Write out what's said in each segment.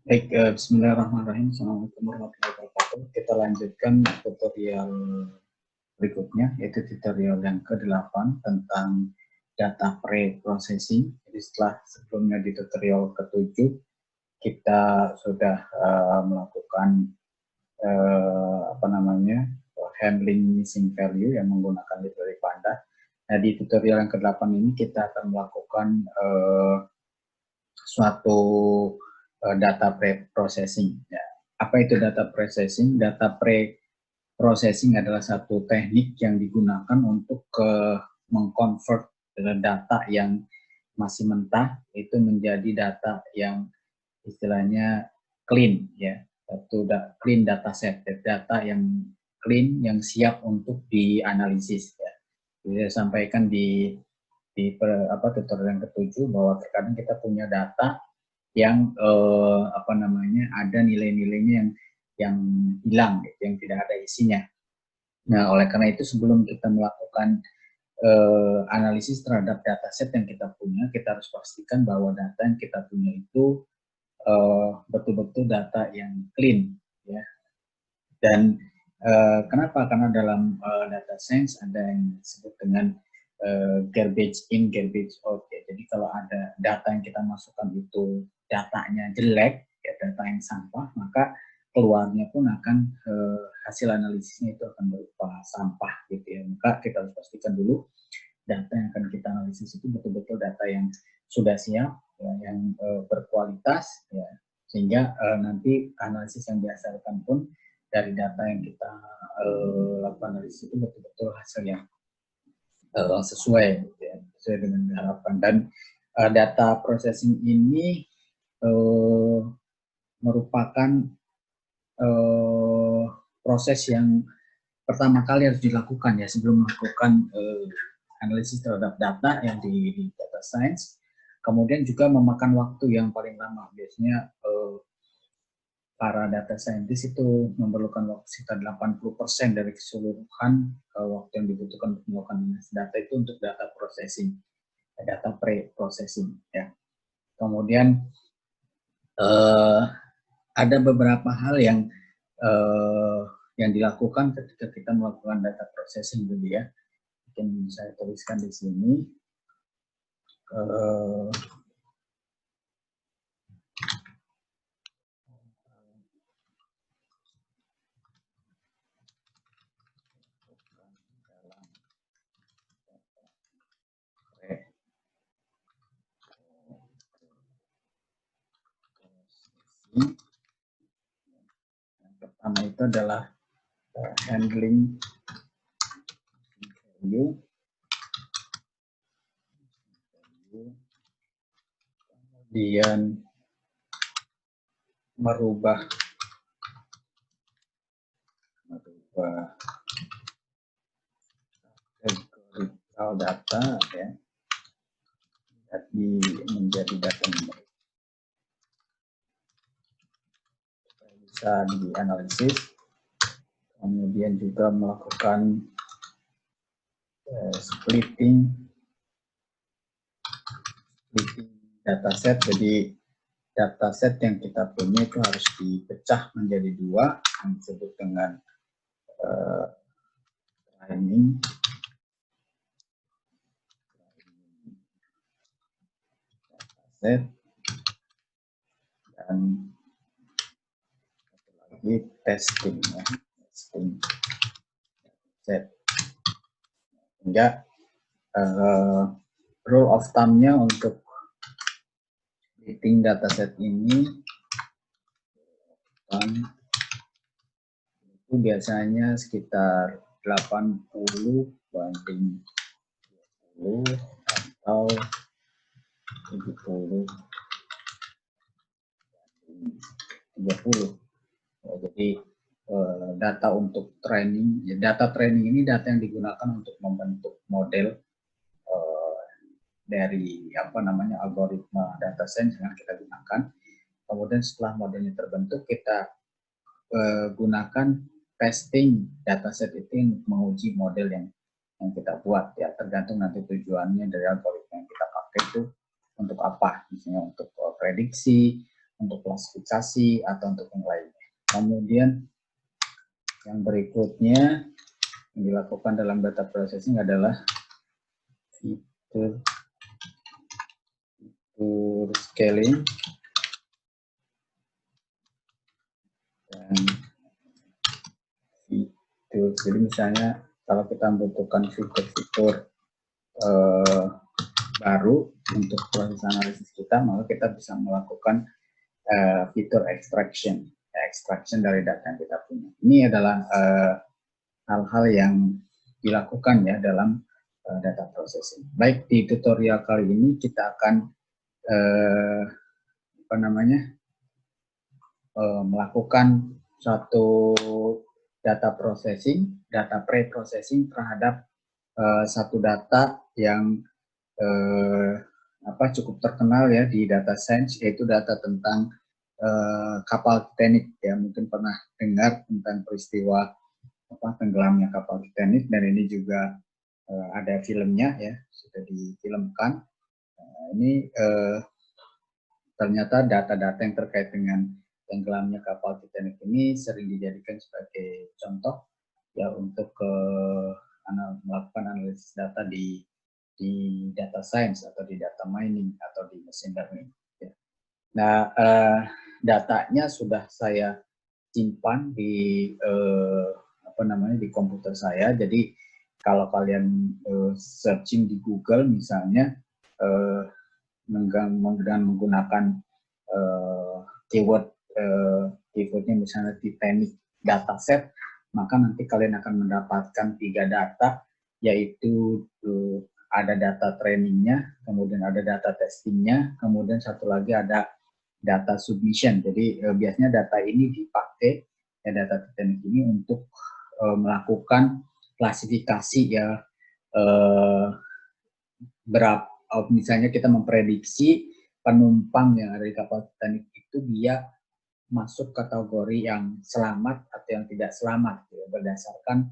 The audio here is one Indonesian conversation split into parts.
Baik, bismillahirrahmanirrahim. Assalamualaikum warahmatullahi wabarakatuh. Kita lanjutkan tutorial berikutnya, yaitu tutorial yang ke-8 tentang data pre-processing. Jadi setelah sebelumnya di tutorial ke-7, kita sudah melakukan handling missing value yang menggunakan library Panda. Nah, di tutorial yang ke-8 ini kita akan melakukan suatu data pre-processing. Ya. Apa itu data processing? Data pre-processing adalah satu teknik yang digunakan untuk mengconvert data yang masih mentah itu menjadi data yang istilahnya clean, ya, satu clean data set, data yang clean yang siap untuk dianalisis. Ya. Jadi saya sampaikan di tutorial yang ke-7 bahwa terkadang kita punya data yang ada nilai-nilainya yang hilang, gitu, yang tidak ada isinya. Nah, oleh karena itu sebelum kita melakukan analisis terhadap dataset yang kita punya, kita harus pastikan bahwa data yang kita punya itu betul-betul data yang clean, ya. Dan kenapa? Karena dalam data science ada yang disebut dengan garbage in, garbage out. Ya. Jadi kalau ada data yang kita masukkan itu datanya jelek, ya, data yang sampah, maka keluarnya pun akan hasil analisisnya itu akan berupa sampah, gitu ya. Maka kita harus pastikan dulu data yang akan kita analisis itu betul-betul data yang sudah siap, ya, yang berkualitas, ya, sehingga nanti analisis yang dihasilkan pun dari data yang kita lakukan analisis itu betul-betul hasil yang sesuai, ya, sesuai dengan diharapkan. Dan data processing ini merupakan proses yang pertama kali harus dilakukan, ya, sebelum melakukan analisis terhadap data yang di data science. Kemudian juga memakan waktu yang paling lama. Biasanya para data scientist itu memerlukan waktu sekitar 80% dari keseluruhan waktu yang dibutuhkan untuk melakukan analisis data itu untuk data processing, data pre-processing, ya. Kemudian ada beberapa hal yang dilakukan ketika kita melakukan data processing dulu, ya. Mungkin saya tuliskan di sini. Yang pertama itu adalah handling value, kemudian merubah categorical data, ya, jadi menjadi data numerik supaya bisa dianalisis. Kemudian juga melakukan splitting dataset. Jadi dataset yang kita punya itu harus dipecah menjadi dua, yang disebut dengan training dataset, dan satu lagi testing, ya, testing dataset. Sehingga rule of thumb-nya untuk splitting dataset ini itu biasanya sekitar 80 banding 20 atau 70 banding 30. Ya, jadi data untuk training, ya, data training ini data yang digunakan untuk membentuk model dari algoritma data science yang kita gunakan. Kemudian setelah modelnya terbentuk, kita gunakan testing dataset itu yang menguji model yang kita buat, ya, tergantung nanti tujuannya dari algoritma yang kita pakai itu untuk apa, misalnya untuk prediksi, untuk klasifikasi atau untuk yang lainnya. Kemudian yang berikutnya yang dilakukan dalam data processing adalah fitur scaling dan fitur. Jadi misalnya kalau kita membutuhkan fitur-fitur baru untuk proses analisis kita, maka kita bisa melakukan fitur extraction dari data yang kita punya. Ini adalah hal-hal yang dilakukan ya dalam data processing. Baik, di tutorial kali ini kita akan melakukan suatu data processing, data pre-processing terhadap satu data yang cukup terkenal ya di data science, yaitu data tentang kapal Titanic ya. Mungkin pernah dengar tentang peristiwa tenggelamnya kapal Titanic, dan ini juga ada filmnya ya, sudah difilmkan. Ini ternyata data-data yang terkait dengan tenggelamnya kapal Titanic ini sering dijadikan sebagai contoh ya untuk melakukan analisis data di data science atau di data mining atau di machine learning. Ya. Nah, datanya sudah saya simpan di di komputer saya. Jadi kalau kalian searching di Google misalnya dengan menggunakan keywordnya misalnya Titanic dataset, maka nanti kalian akan mendapatkan 3 data, yaitu ada data trainingnya, kemudian ada data testingnya, kemudian satu lagi ada data submission. Jadi biasanya data ini dipakai ya, data Titanic ini untuk melakukan klasifikasi ya, berapa misalnya kita memprediksi penumpang yang ada di kapal Titanic itu dia masuk kategori yang selamat atau yang tidak selamat ya, berdasarkan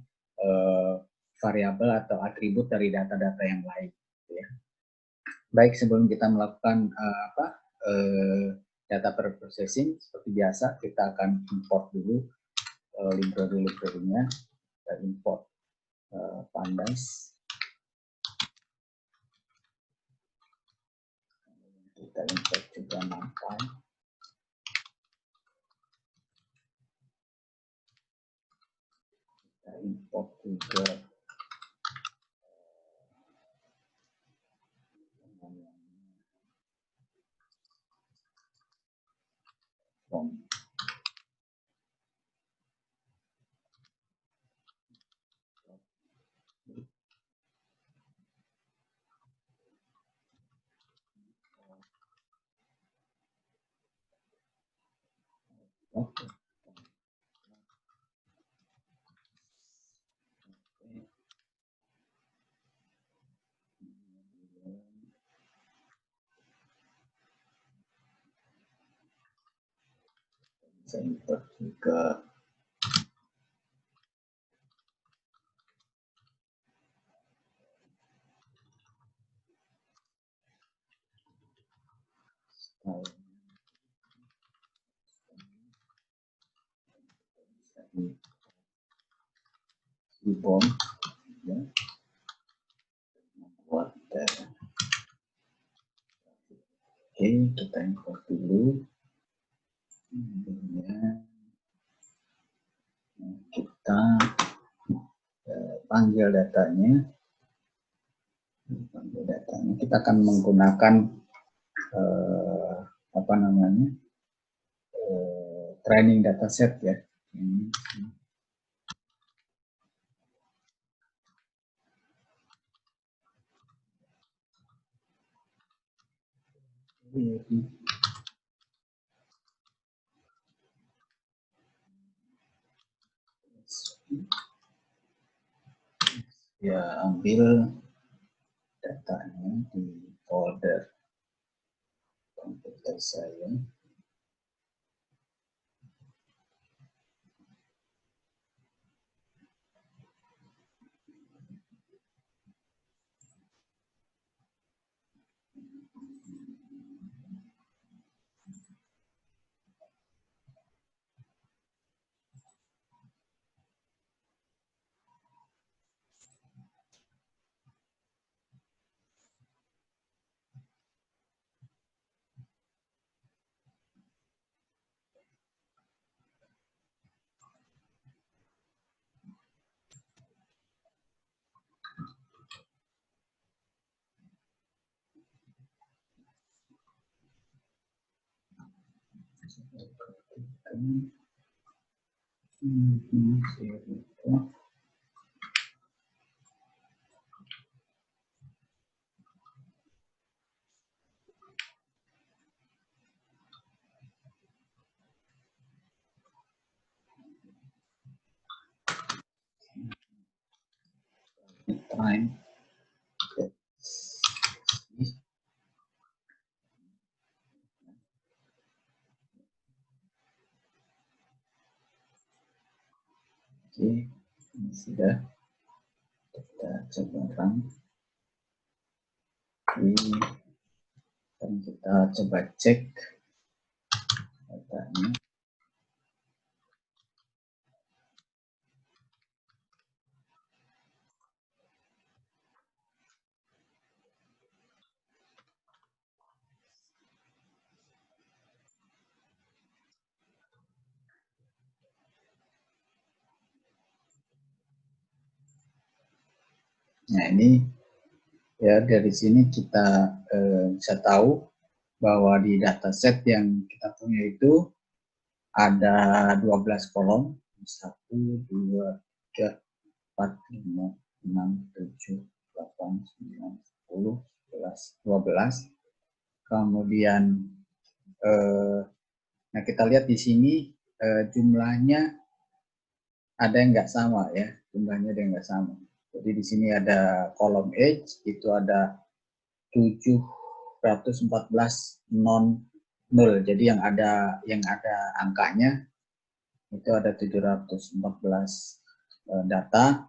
variabel atau atribut dari data-data yang lain ya. Baik, sebelum kita melakukan data pre-processing, seperti biasa kita akan import dulu library-nya. Kita import Pandas, kita import juga NumPy, kita import juga form. Oke. Saya import juga di bom ya, membuat oke, kita import dulu. Kemudian kita panggil datanya. Kita akan menggunakan training dataset ya. Ya, ambil datanya di folder komputer saya. Time. Oke, ini sudah kita coba run. Dan kita coba cek datanya. Nah, ini ya dari sini kita bisa tahu bahwa di dataset yang kita punya itu ada 12 kolom, 1, 2, 3, 4, 5, 6, 7, 8, 9, 10, 11, 12. Kemudian nah kita lihat di sini jumlahnya ada yang nggak sama ya, jumlahnya ada yang nggak sama. Jadi di sini ada kolom age itu ada 714 non nol. Jadi yang ada angkanya itu ada 714 data,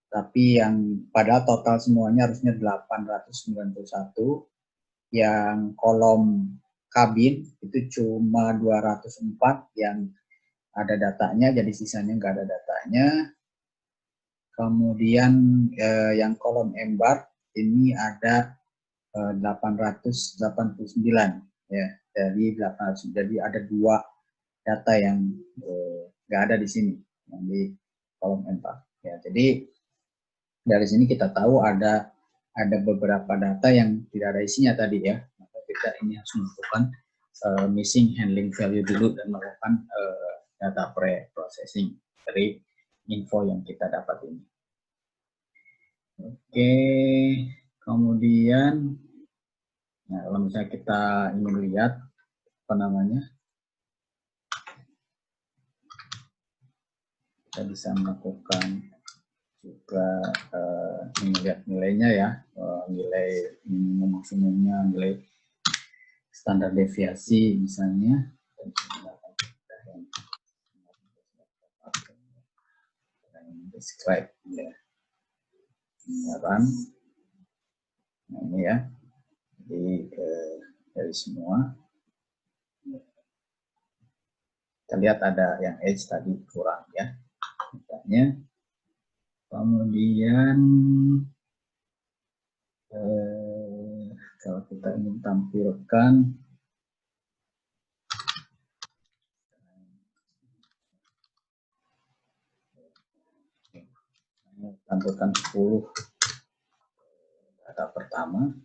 tapi yang padahal total semuanya harusnya 891. Yang kolom kabin itu cuma 204 yang ada datanya, jadi sisanya nggak ada datanya. Kemudian yang kolom embar ini ada 889 ya, dari 800. Jadi ada 2 data yang nggak ada di sini, yang di kolom embar ya. Jadi dari sini kita tahu ada beberapa data yang tidak ada isinya tadi ya. Maka kita ini harus melakukan missing handling value dulu dan melakukan data pre-processing dari info yang kita dapat ini. Oke, kemudian nah, kalau misalnya kita ingin lihat apa namanya, kita bisa melakukan juga melihat nilainya ya, nilai minimum maksimumnya, nilai standar deviasi misalnya. Describe ya. Nah ini ya, jadi dari semua kita lihat ada yang edge tadi kurang ya datanya. Kemudian kalau kita ingin tampilkan tampilkan 10 data pertama.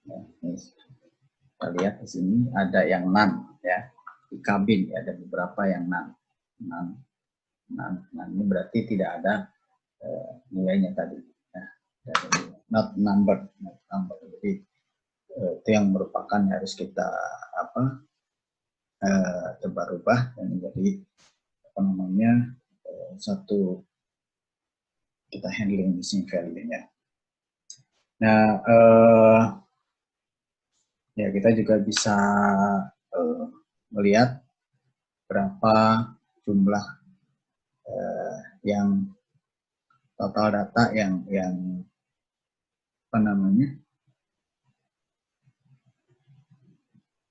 Ya, ini kita lihat di sini ada yang none ya, di kabin ya, ada beberapa yang none. Nah, ini berarti tidak ada nilainya tadi ya, not number. Jadi itu yang merupakan harus kita coba rubah dan menjadi apa namanya satu kita handling missing value-nya. Nah, ya kita juga bisa melihat berapa jumlah yang total data yang apa namanya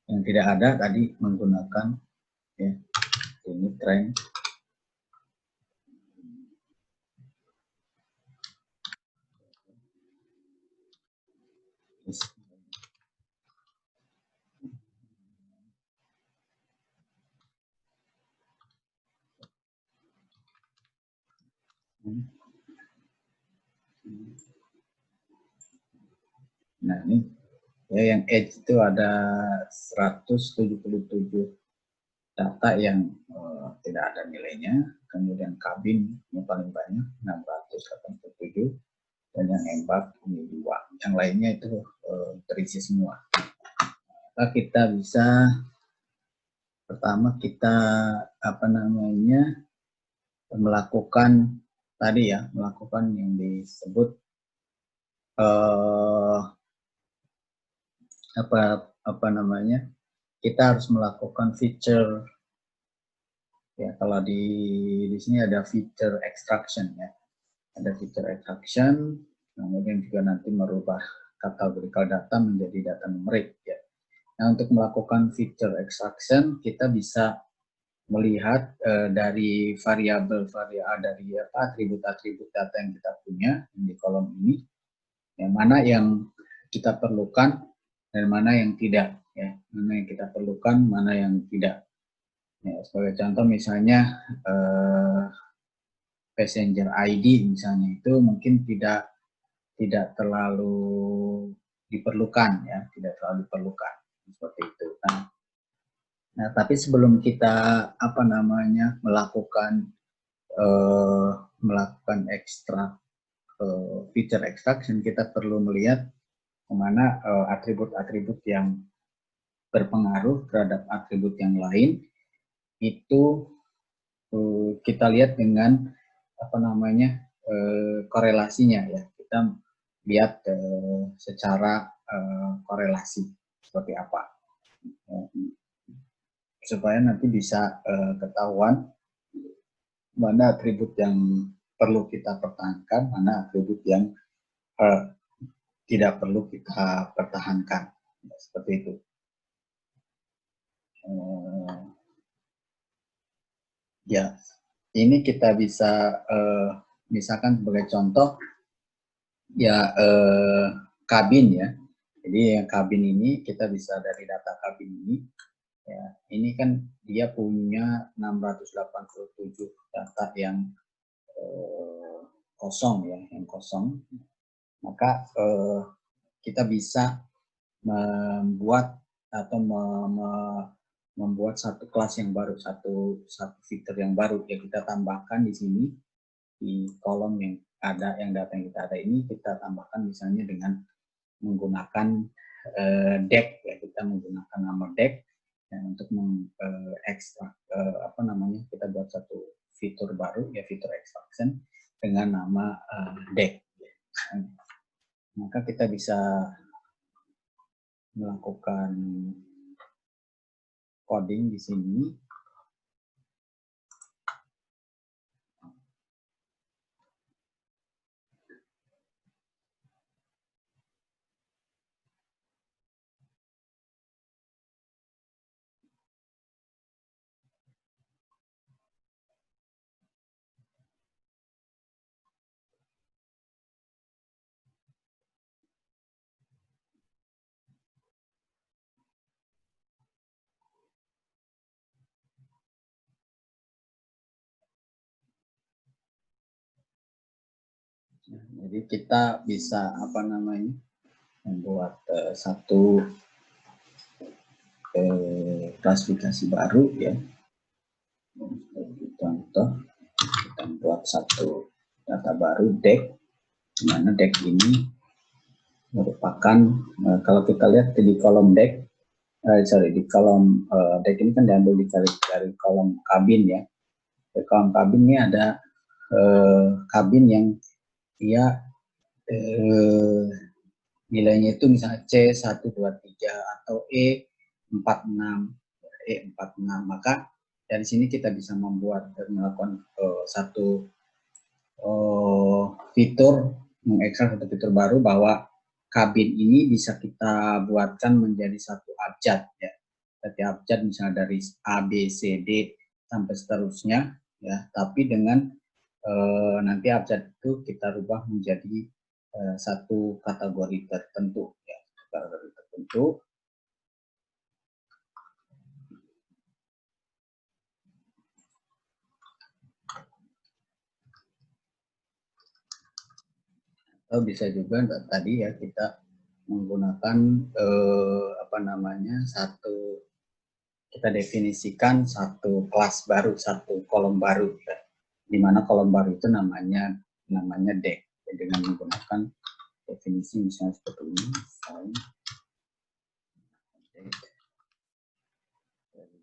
yang tidak ada tadi menggunakan ya ini trend. Nah ini Ya, yang edge itu ada 177 data yang tidak ada nilainya, kemudian kabin yang paling banyak 687, dan yang embark ini 2. Yang lainnya itu terisi semua. Maka kita bisa pertama kita melakukan tadi ya, melakukan yang disebut kita harus melakukan feature ya. Kalau di sini ada feature extraction ya, ada feature extraction, kemudian juga nanti merubah categorical data menjadi data numerik ya. Nah, untuk melakukan feature extraction kita bisa melihat dari dari atribut-atribut data yang kita punya di kolom ini, yang mana yang kita perlukan dan mana yang tidak ya, mana yang kita perlukan, mana yang tidak ya. Sebagai contoh misalnya passenger ID misalnya, itu mungkin tidak terlalu diperlukan ya, tidak terlalu diperlukan seperti itu. Nah, tapi sebelum kita melakukan feature extraction, kita perlu melihat kemana atribut-atribut yang berpengaruh terhadap atribut yang lain itu kita lihat dengan korelasinya ya. Kita lihat secara korelasi seperti apa, supaya nanti bisa ketahuan mana atribut yang perlu kita pertahankan, mana atribut yang tidak perlu kita pertahankan, seperti itu. Ya, ini kita bisa misalkan sebagai contoh ya, kabin ya. Jadi yang kabin ini kita bisa dari data kabin ini ya, ini kan dia punya 687 data yang kosong ya, yang kosong. Maka kita bisa membuat atau membuat satu kelas yang baru, satu fitur yang baru ya. Kita tambahkan di sini di kolom yang ada, yang data yang kita ada ini, kita tambahkan misalnya dengan menggunakan deck ya. Kita menggunakan nama deck ya, untuk mengekstrak kita buat satu fitur baru ya, fitur extraction dengan nama deck ya. Maka kita bisa melakukan coding di sini. Jadi kita bisa membuat satu klasifikasi baru ya. Contoh, kita buat satu data baru deck, di mana deck ini merupakan kalau kita lihat di kolom deck, di kolom deck ini kan diambil dari kolom kabin ya. Di kolom kabin ini ada kabin yang dia nilainya itu misalnya C123 atau E46. Maka dari sini kita bisa melakukan satu fitur, mengekstrak satu fitur baru bahwa kabin ini bisa kita buatkan menjadi satu abjad ya. Jadi abjad misalnya dari A, B, C, D sampai seterusnya ya, tapi dengan nanti abjad itu kita rubah menjadi satu kategori tertentu ya, kategori tertentu. Atau bisa juga tadi ya, kita menggunakan kita definisikan satu kelas baru, satu kolom baru, ya. Di mana kolom baru itu namanya deck. Jadi dengan menggunakan definisi misalnya seperti ini, misalnya deck dari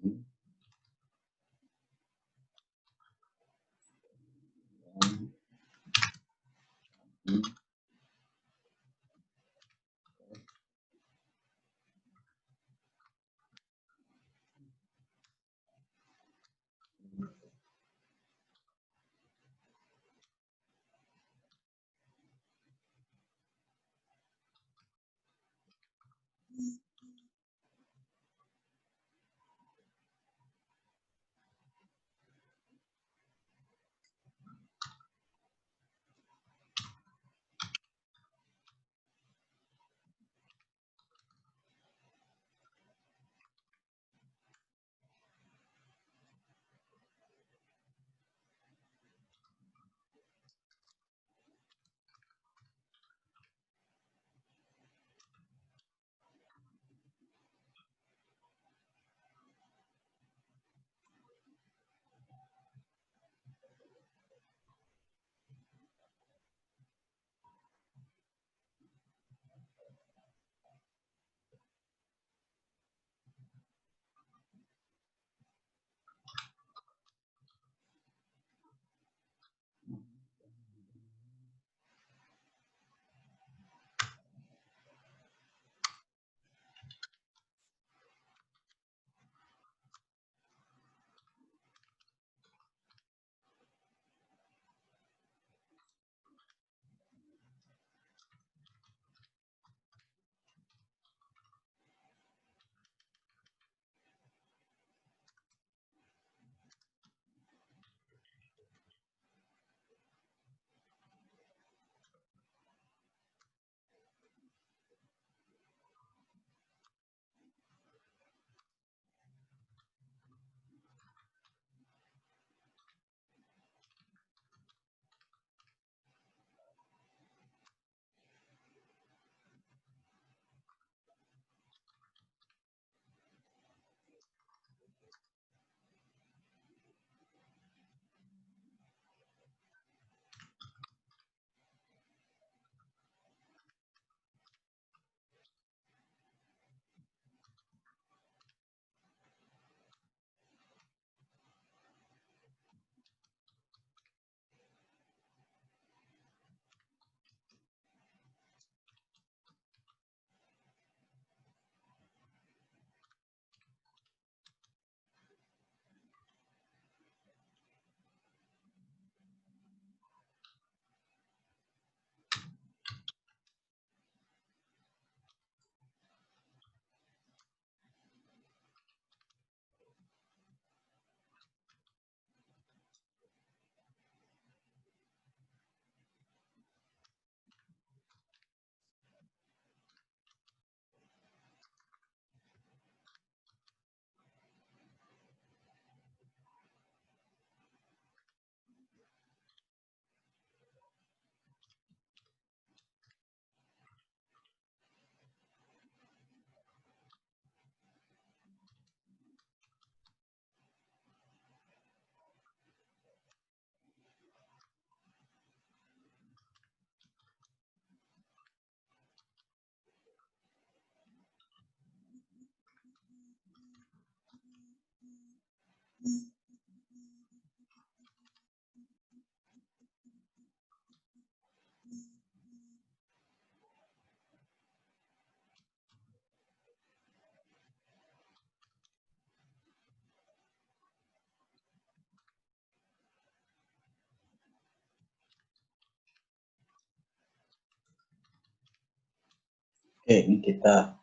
Oke, ini kita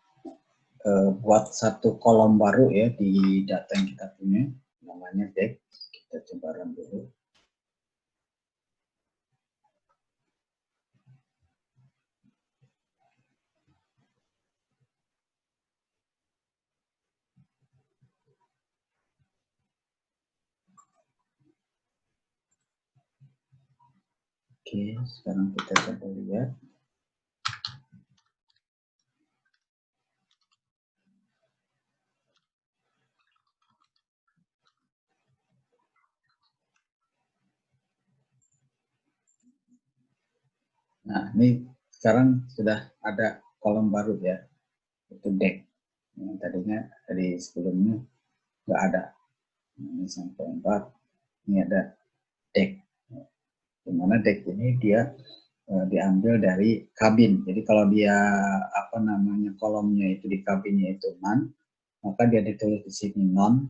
buat satu kolom baru ya di data yang kita punya, namanya deck. Kita coba run dulu. Oke, sekarang kita coba lihat. Nah, ini sekarang sudah ada kolom baru ya, itu deck. Yang tadinya dari sebelumnya nggak ada. Ini sampai 4, ini ada deck. Dimana deck ini dia diambil dari kabin. Jadi kalau dia apa namanya kolomnya itu di kabinnya itu none, maka dia ditulis di sini non.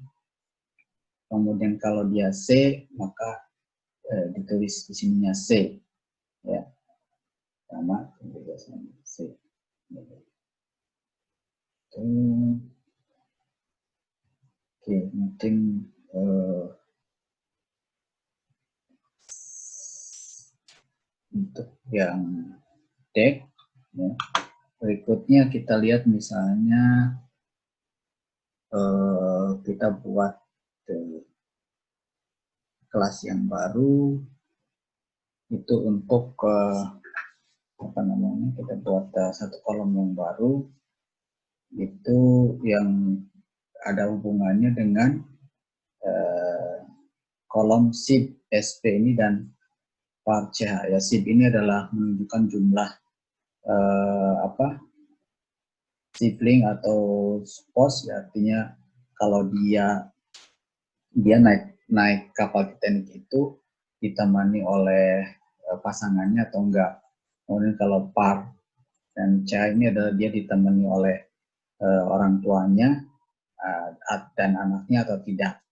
Kemudian kalau dia C, maka ditulis di sininya C, ya, sama C. Oke, mungkin untuk yang deck, ya. Berikutnya kita lihat misalnya kita buat kelas yang baru itu untuk apa namanya, kita buat satu kolom yang baru itu yang ada hubungannya dengan kolom SIP SP ini dan var CH. Ya, SIP ini adalah menunjukkan jumlah apa sibling atau spouse, ya, artinya kalau dia naik kapal Titanic itu ditemani oleh pasangannya atau enggak. Kemudian kalau par dan CH ini adalah dia ditemani oleh orang tuanya dan anaknya atau tidak.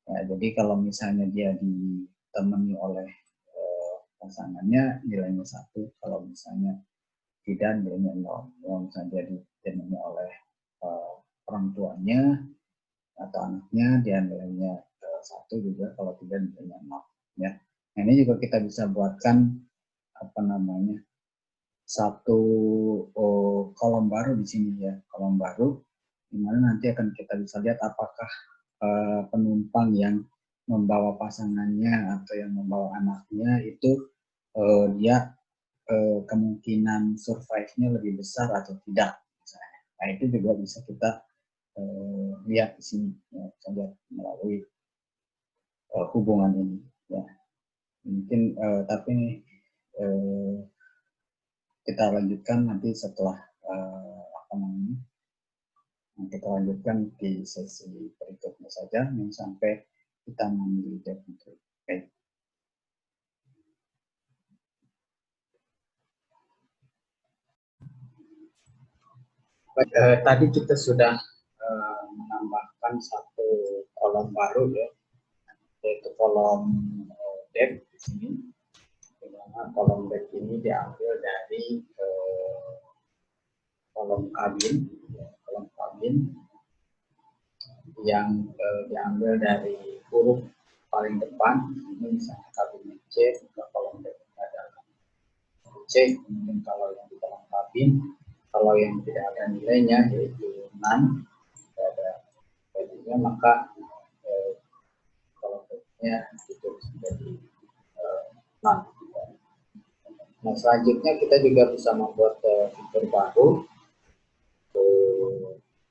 Ya, jadi kalau misalnya dia ditemani oleh pasangannya nilainya 1, kalau misalnya tidak nilainya 0. Kalau misalnya dia ditemani oleh orang tuanya atau anaknya dia nilainya 1 juga, kalau tidak nilainya 0. Ya. Nah, ini juga kita bisa buatkan apa namanya satu kolom baru di sini ya, kolom baru dimana nanti akan kita bisa lihat apakah penumpang yang membawa pasangannya atau yang membawa anaknya itu dia kemungkinan survive-nya lebih besar atau tidak misalnya. Nah, itu juga bisa kita lihat di sini ya, saja melalui hubungan ini ya. Mungkin tapi kita lanjutkan nanti setelah apa namanya, kita lanjutkan di sesi berikutnya saja sampai kita memilih definitely. Oke. Tadi kita sudah menambahkan satu kolom baru ya, yaitu kolom depth di sini. Dimana kolom depth ini diambil dari kolom kabin, kolom kabin yang diambil dari huruf paling depan. Ini misalnya kabin C, kolom depth adalah C. Kemudian kalau yang di dalam kabin, kalau yang tidak ada nilainya yaitu none, tidak ada value-nya, maka kolom depth-nya itu menjadi none. Nah, selanjutnya kita juga bisa membuat fitur baru,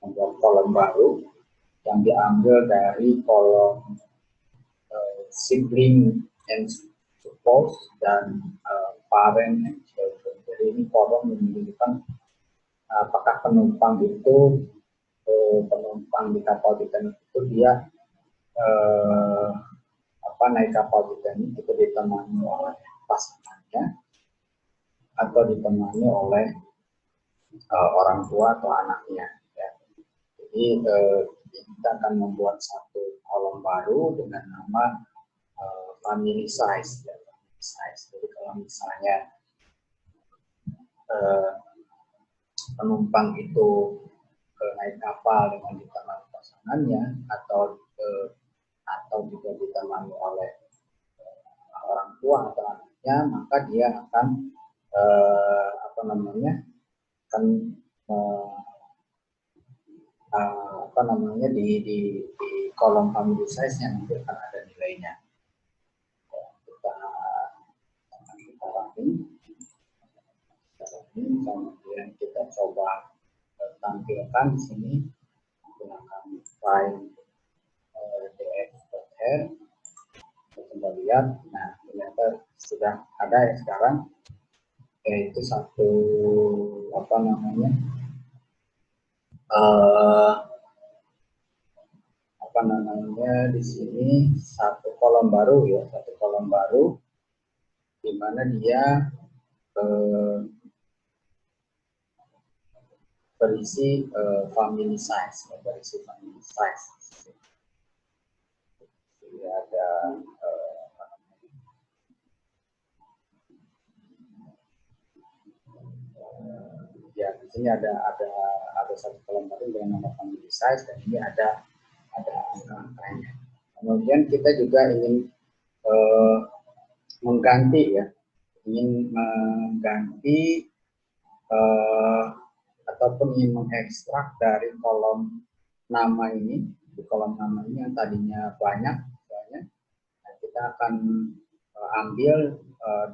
membuat kolom baru yang diambil dari kolom sibling and spouse dan parent and children. Jadi ini kolom menunjukkan apakah penumpang itu penumpang di kapal Titanic itu dia naik kapal Titanic itu ditemani oleh pasangannya atau ditemani oleh orang tua atau anaknya. Ya. Jadi kita akan membuat satu kolom baru dengan nama family size. Ya. Jadi kalau misalnya penumpang itu naik kapal dengan ditemani pasangannya atau juga ditemani oleh orang tua atau anaknya, maka dia akan di kolom family size-nya nanti akan ada nilainya. Kita kemudian kita coba tampilkan di sini menggunakan file dx.r. Kita coba lihat, nah ternyata sudah ada ya sekarang. yaitu satu apa namanya uh, di sini satu kolom baru ya, satu kolom baru di mana dia berisi family size, berisi family size. Jadi ada ya di sini ada satu kolom baru dengan nama family size, dan ini ada angka-angkanya. Kemudian kita juga ingin mengganti ataupun ingin mengekstrak dari kolom nama ini, di kolom nama ini yang tadinya banyak, nah, kita akan ambil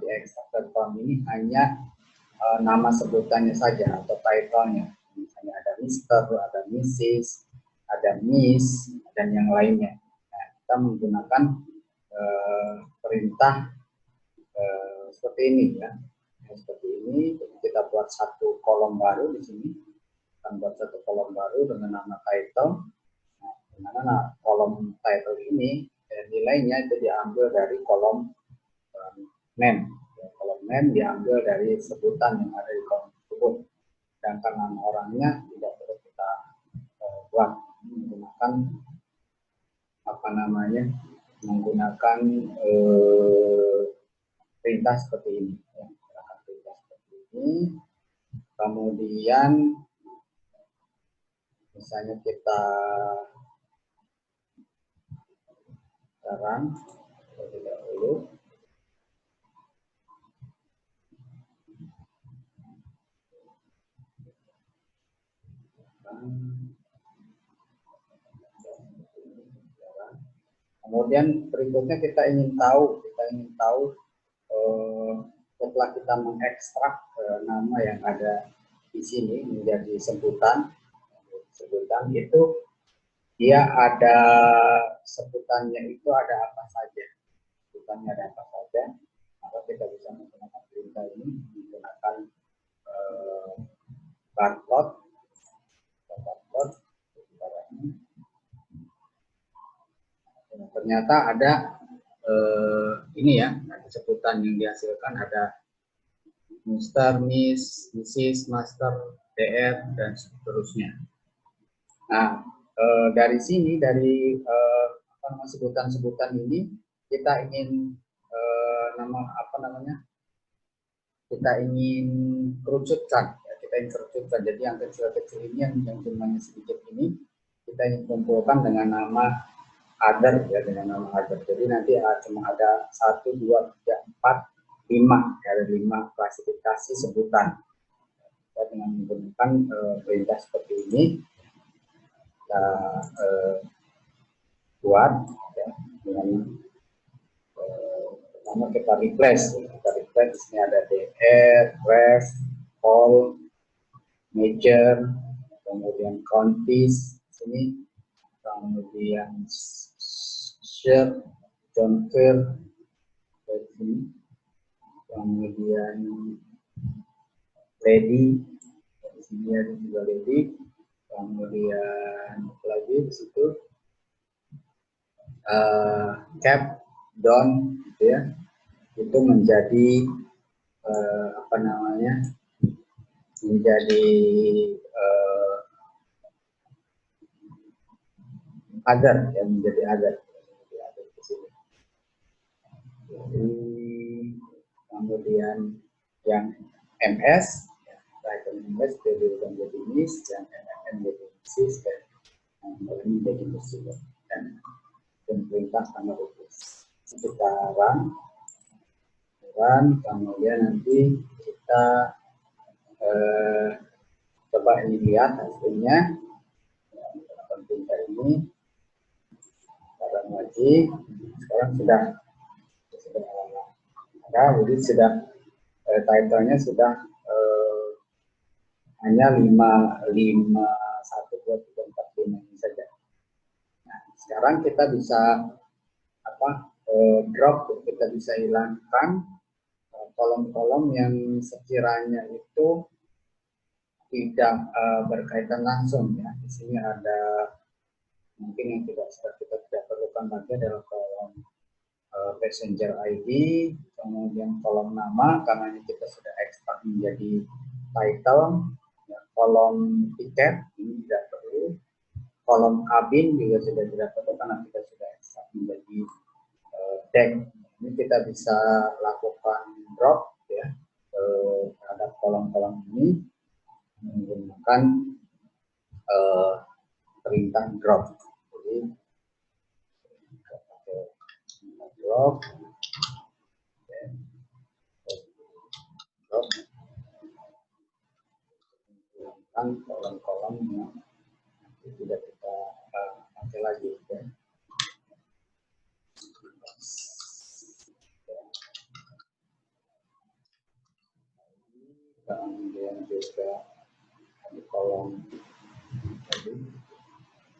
di ekstrak dari kolom ini hanya nama sebutannya saja atau title-nya. Misalnya ada Mr., ada Mrs., ada Miss, dan yang lainnya. Nah, kita menggunakan perintah seperti ini ya. Seperti ini, kita buat satu kolom baru di sini. Kita buat satu kolom baru dengan nama title. Nah, dimana kolom title ini nilainya itu diambil dari kolom name. Kolom name diambil dari sebutan yang ada di kolom tersebut. Sedangkan nama orangnya tidak perlu kita buat, menggunakan menggunakan perintah seperti ini. Kemudian misalnya kita sekarang terlebih dahulu kemudian berikutnya kita ingin tahu setelah kita mengekstrak nama yang ada di sini menjadi sebutan itu dia ada sebutannya itu ada apa saja, maka kita bisa menggunakan perintah ini menggunakan barcode. Ternyata ada ini ya, sebutan yang dihasilkan ada Mr., Miss, Mrs., Master, DR, dan seterusnya. Nah, dari sini, dari sebutan-sebutan ini, kita ingin kita ingin kerucutkan. Jadi yang kecil-kecil ini, yang jumlahnya sedikit ini, kita ingin kumpulkan dengan nama other ya, dengan nama other. Jadi nanti cuma ada 1, 2, 3, 4, 5, ada 5 klasifikasi sebutan. Kita dengan menggunakan perintah seperti ini kita buat ya, dengan pertama kita replace di sini ada DR, ref, call, major, kemudian counties sini, kemudian share, John Fair dari sini, kemudian lady dari sini ada juga lady, kemudian lagi di situ cap, down gitu ya, itu menjadi menjadi other ya, menjadi other di sini. Jadi, kemudian yang MS MS menjadi miss, yang MN menjadi miss, dan yang menjadi miss dan perintah tanggal itu. Kita run, kemudian nanti kita coba ini lihat hasilnya. Perintah ini sekarang lagi, sekarang sudah jadi sudah title-nya sudah hanya 5, 1, 2, 3, 4, 5 ini saja. Nah, sekarang kita bisa drop, kita bisa hilangkan kolom-kolom yang sekiranya itu tidak berkaitan langsung ya. Di sini ada mungkin yang kita tidak perlukan lagi adalah kolom passenger ID, kemudian kolom nama karena ini kita sudah ekstrak menjadi title, ya, kolom tiket ini tidak perlu, kolom kabin juga sudah tidak perlu karena kita sudah ekstrak menjadi deck. Ini kita bisa lakukan drop ya terhadap kolom-kolom ini menggunakan perintah drop. Jadi drop, drop, menggunakan kolom-kolom yang tidak kita pakai lagi. Ya. Kemudian juga di kolom tadi,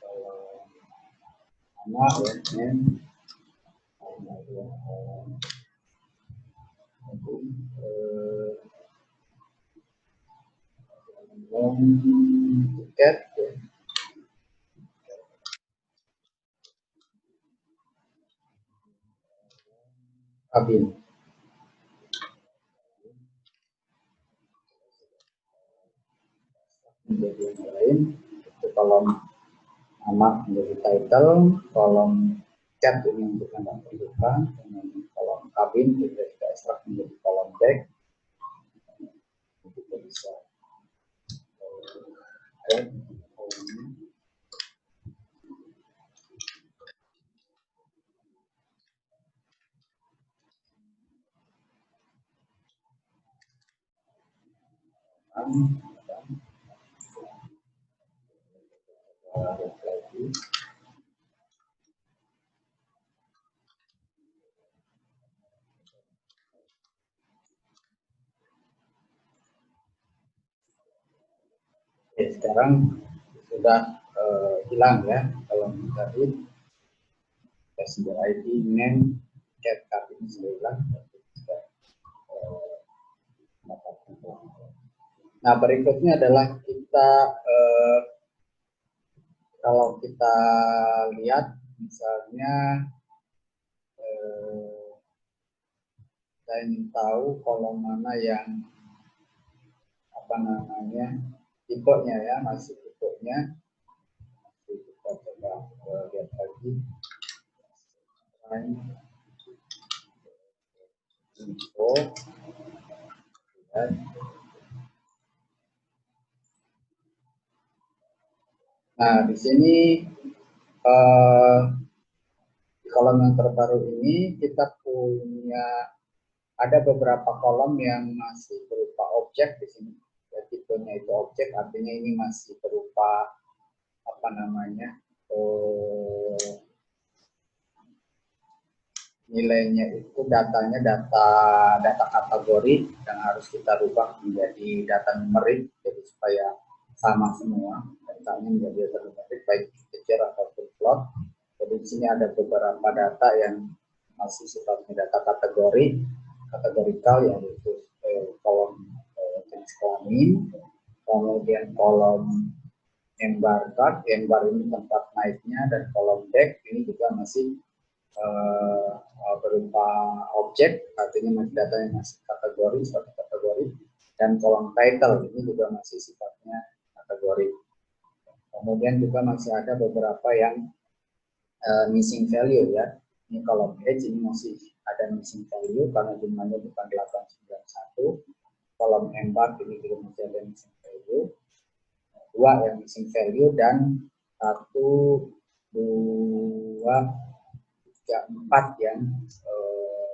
kolom nama ya, kolom tiket ya. Kabin. Menjadi yang lain itu kolom nama menjadi title, kolom chat ini untuk anda perlukan, kemudian kolom kabin kita ekstrak menjadi kolom deck. Kita bisa lagi. Sekarang sudah hilang ya kalau tadi passenger ID, name, cat kabin sudah hilang. Nah berikutnya adalah kita kalau kita lihat misalnya saya ingin tahu kolom mana yang apa namanya tipenya ya, masih tipenya. Kita coba lihat lagi info dan nah di sini di kolom yang terbaru ini kita punya ada beberapa kolom yang masih berupa objek di sini. Ya, tipenya itu objek, artinya ini masih berupa apa namanya nilainya itu datanya data kategori yang harus kita rubah menjadi data numerik, jadi supaya sama semua datanya menjadi data numerik baik integer ataupun float. Jadi di sini ada beberapa data yang masih sifatnya data kategorikal, yaitu kolom jenis kelamin, kemudian kolom embar card, embar ini tempat naiknya, dan kolom deck ini juga masih berupa objek, artinya masih datanya masih kategori, suatu kategori, dan kolom title ini juga masih sifatnya kategori. Kemudian juga masih ada beberapa yang missing value ya. Ini kolom edge ini masih ada missing value karena jumlahnya bukan 891. Kolom embark ini juga masih ada missing value. 2 yang missing value dan 1, 2, 3, 4 yang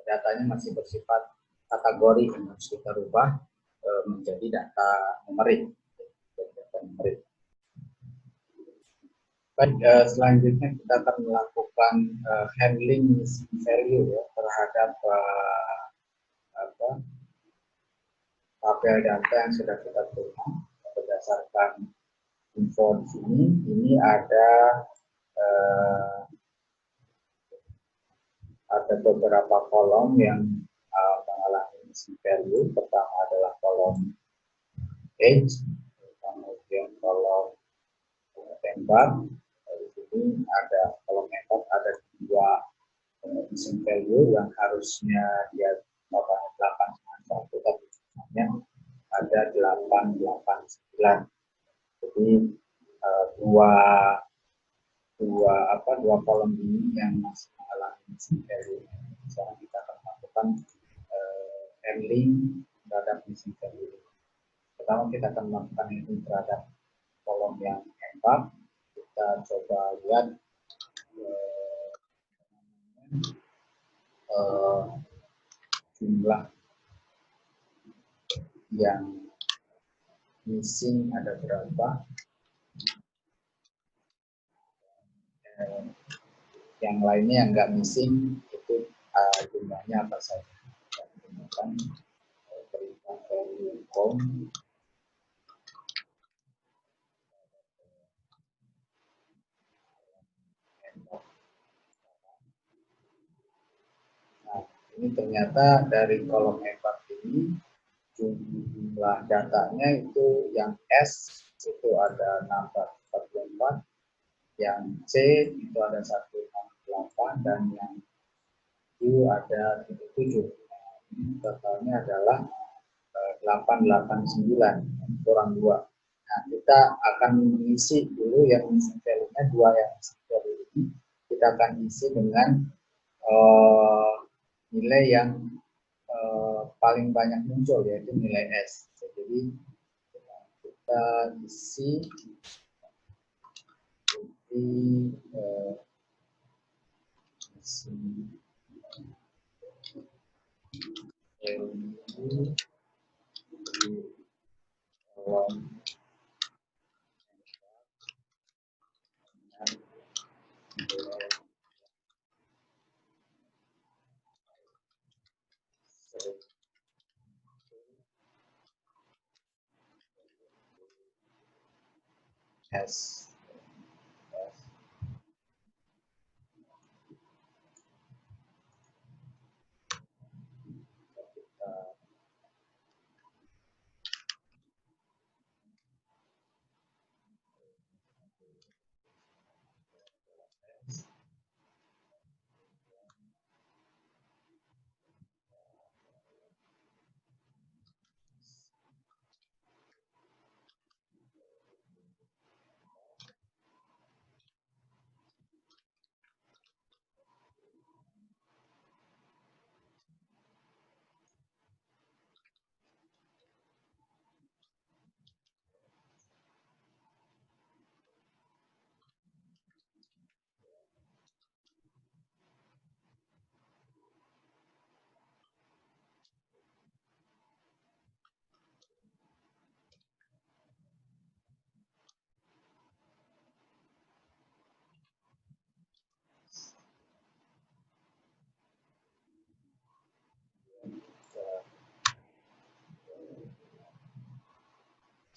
datanya masih bersifat kategori yang harus kita rubah menjadi data numerik. Selanjutnya kita akan melakukan handling missing value ya, terhadap tabel data yang sudah kita terima berdasarkan info di sini. Ini ada beberapa kolom yang mengalami missing value. Pertama adalah kolom age, kemudian kolom tembak. Di sini ada kolom tembak ada dua missing value yang harusnya dia 891, tapi sebenarnya ada 889. Jadi dua kolom ini yang masih mengalami missing value. Sekarang kita akan melakukan handling terhadap missing value. Pertama kita akan melakukan handling terhadap kolom yang empat. Kita coba lihat jumlah yang missing ada berapa, yang lainnya yang nggak missing itu jumlahnya apa saja. Kita gunakan perintah value count. Nah, ini ternyata dari kolom empat ini jumlah datanya itu yang S itu ada 644, yang C itu ada 168, dan yang Q ada 77. Ini totalnya adalah 889 kurang 2. Nah, kita akan mengisi dulu yang missing value-nya, dua yang missing value ini kita akan isi dengan nilai yang paling banyak muncul, yaitu nilai S. Jadi kita isi S.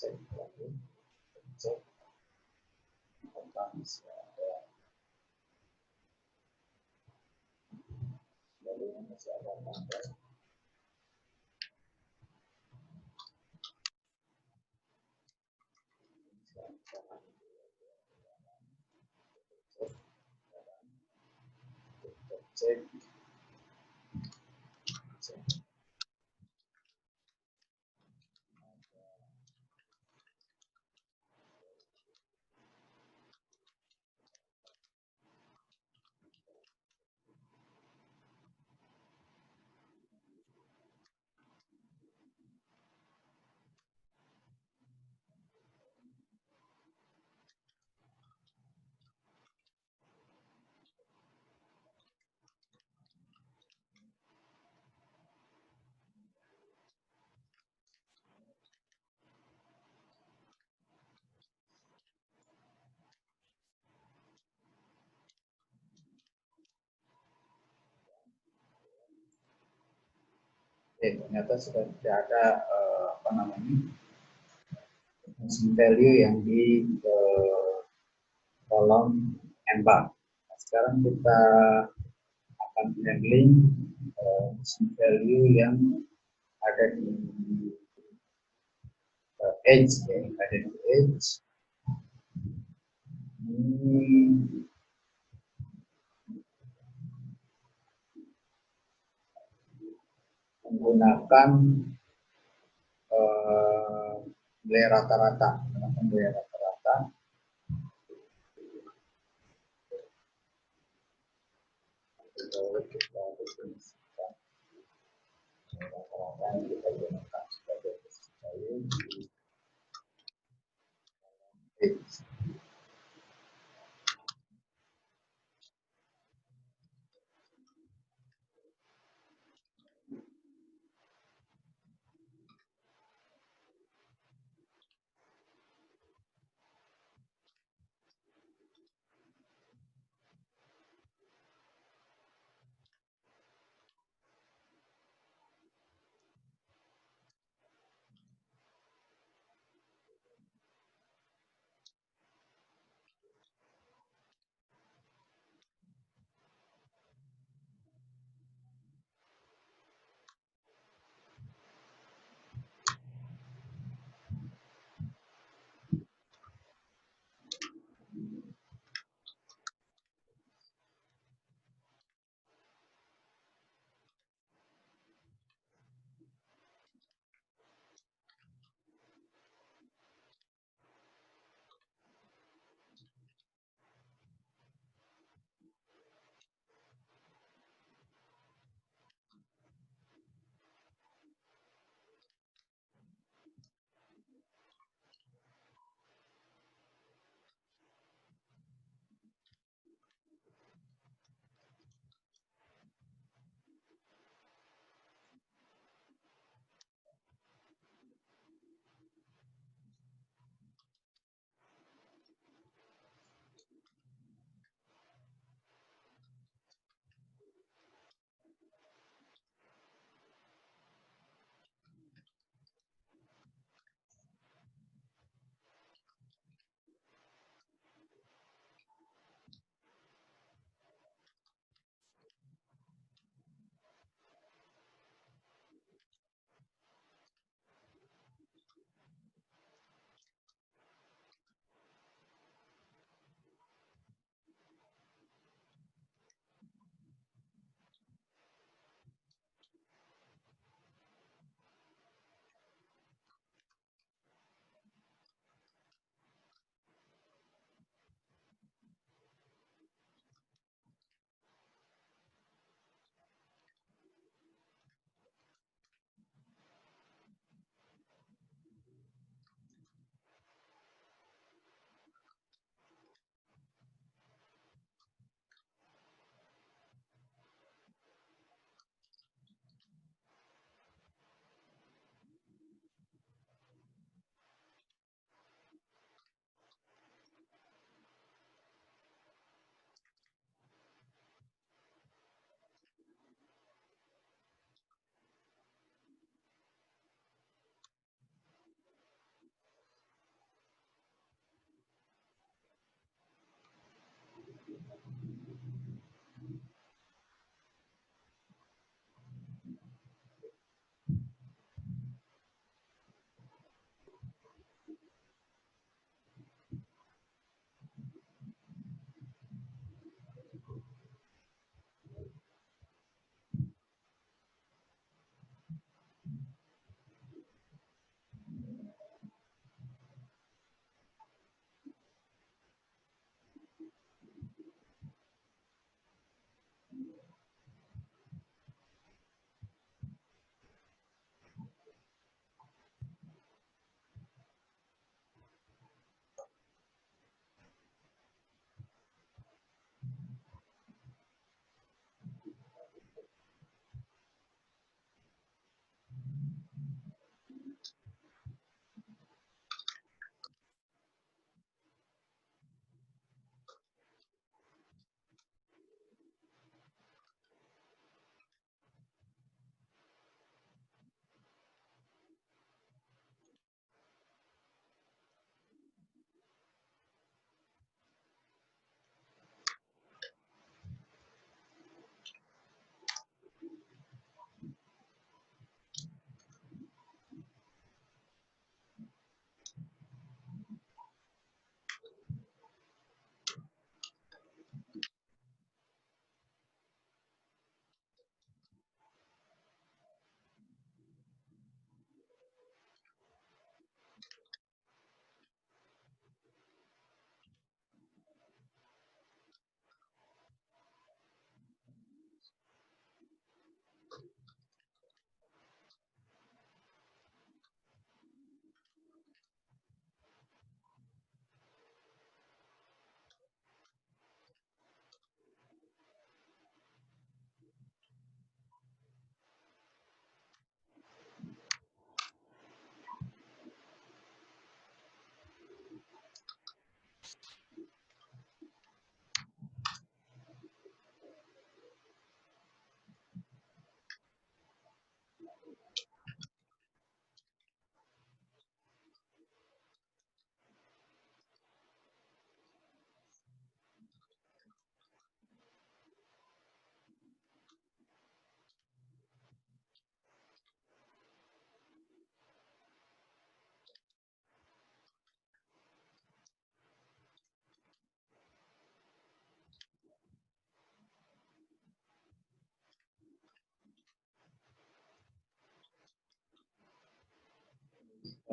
Cek lagi, cek apakah masih ada, masih ada tanggal. Cek. Ternyata sudah tidak ada missing value yang di kolom empat. Nah, sekarang kita akan handling missing value yang ada di Edge ya, ada di Edge. Ini menggunakan nilai rata-rata, nilai rata-rata. Kita definisikan rata-rata yang kita gunakan sebagai basis value di Edge.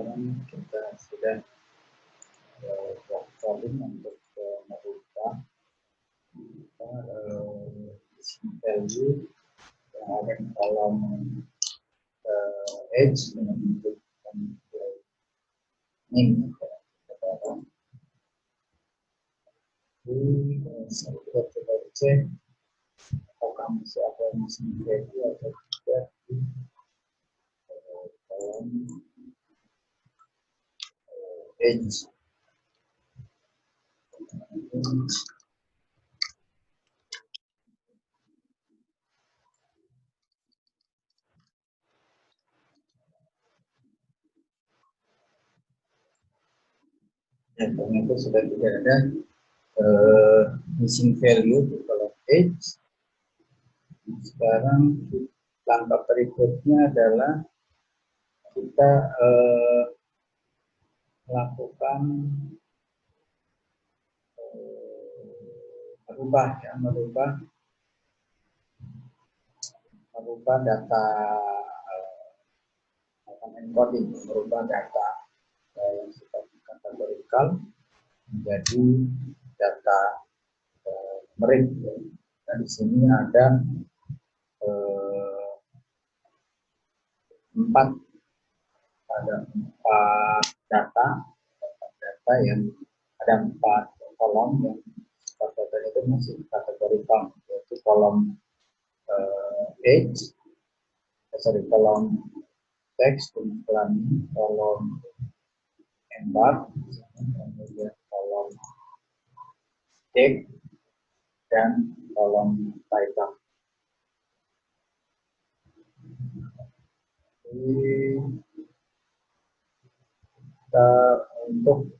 sekarang kita sudah coding untuk merubah value yang ada di kolom edge dengan bentuk ini. Jadi kita coba cek apakah masih ada mesin value atau tidak di kolom edge. Dan ternyata sudah tidak ada missing value di kolom edge. Sekarang langkah berikutnya adalah kita melakukan merubah data encoding, merubah data yang sifatnya kategorikal menjadi data numerik. Dan di sini ada empat data yang ada 4 kolom yang data itu masih kategorikal, yaitu kolom age, kolom teks, kolom embark, kemudian kolom date, dan kolom title. Jadi kita untuk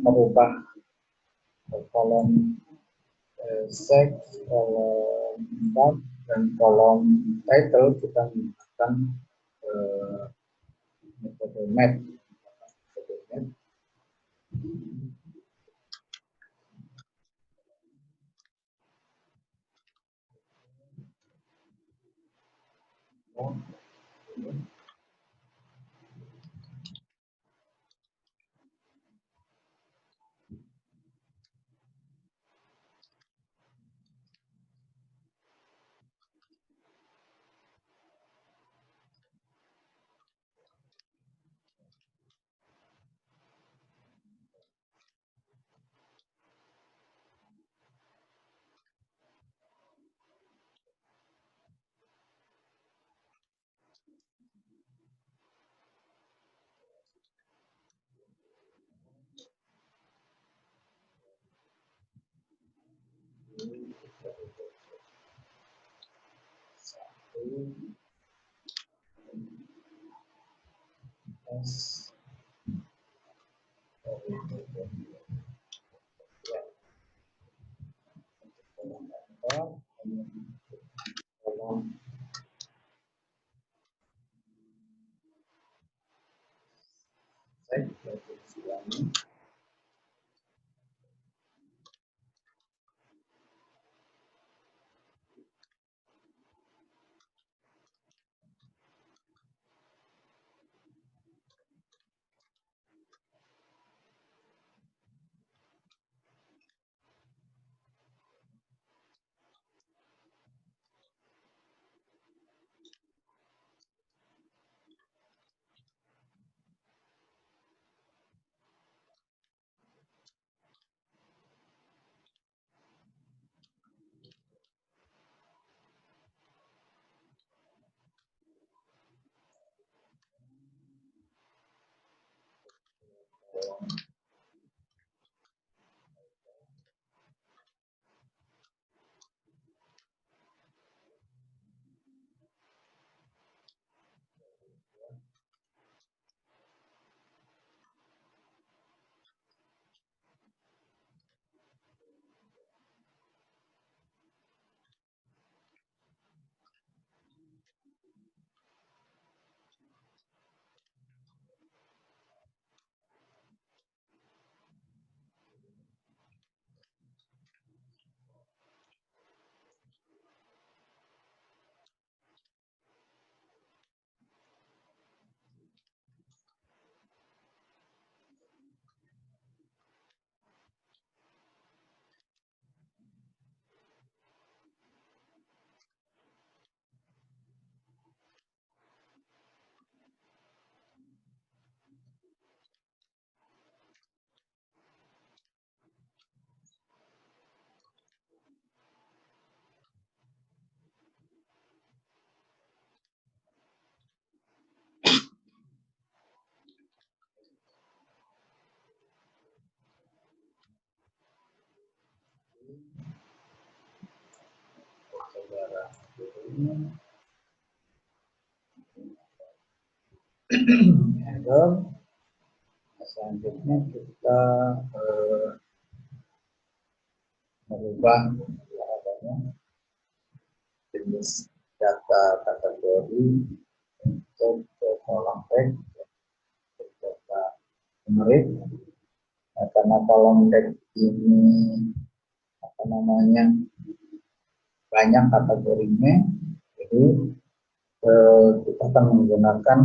merubah kolom seks, kolom embark, dan kolom title kita menggunakan metode map. Selanjutnya kita merubah jenis data kategori untuk kolom teks data numerik. Nah, karena kolom teks ini apa namanya banyak kategorinya, jadi kita akan menggunakan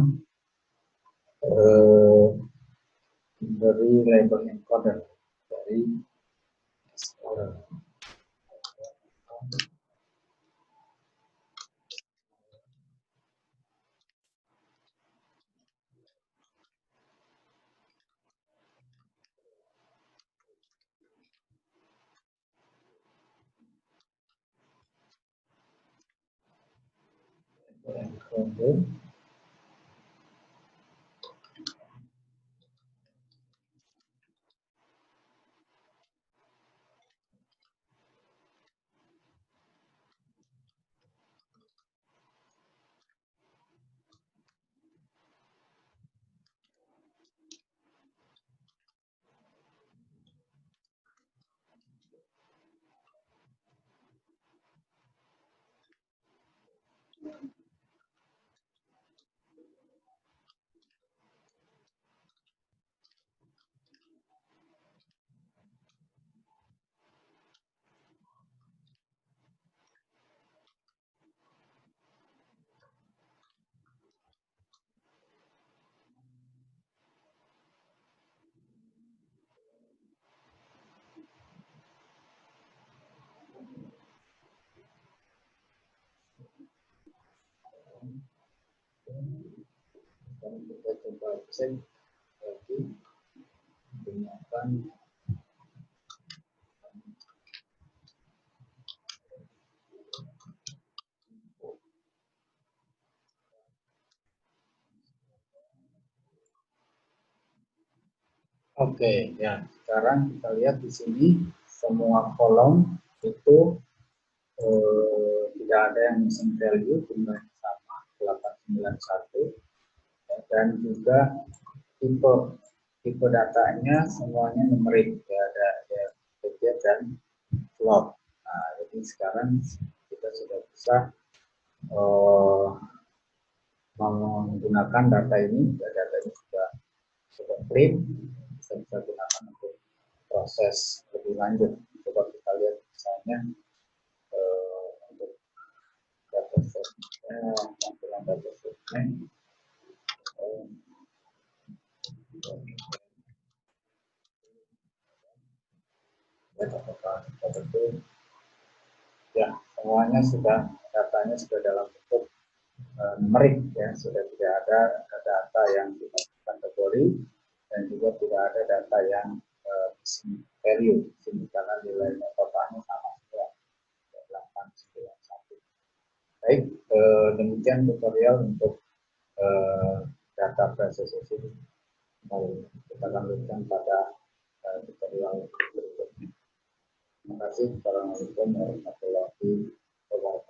dari label encoder dari Explorer. Encoder. Dan kita coba cek lagi gunakan Oke, ya sekarang kita lihat di sini semua kolom itu tidak ada yang missing value, jumlahnya sama 891, ya, dan juga tipe tipe datanya semuanya numerik, ya, ada integer dan float. Nah, jadi sekarang kita sudah bisa menggunakan data ini, ya, data ini sudah clean, bisa gunakan untuk proses lebih lanjut. Coba kita lihat misalnya untuk data setnya, tampilan data setnya. Ya, semuanya sudah, datanya sudah dalam bentuk numerik, ya, sudah tidak ada data yang kategori dan juga tidak ada data yang missing value, karena nilainya totalnya sama saja 891. Baik, demikian tutorial untuk data processing. Kita lanjutkan pada tutorial berikutnya. Terima kasih. Assalamualaikum warahmatullahi wabarakatuh.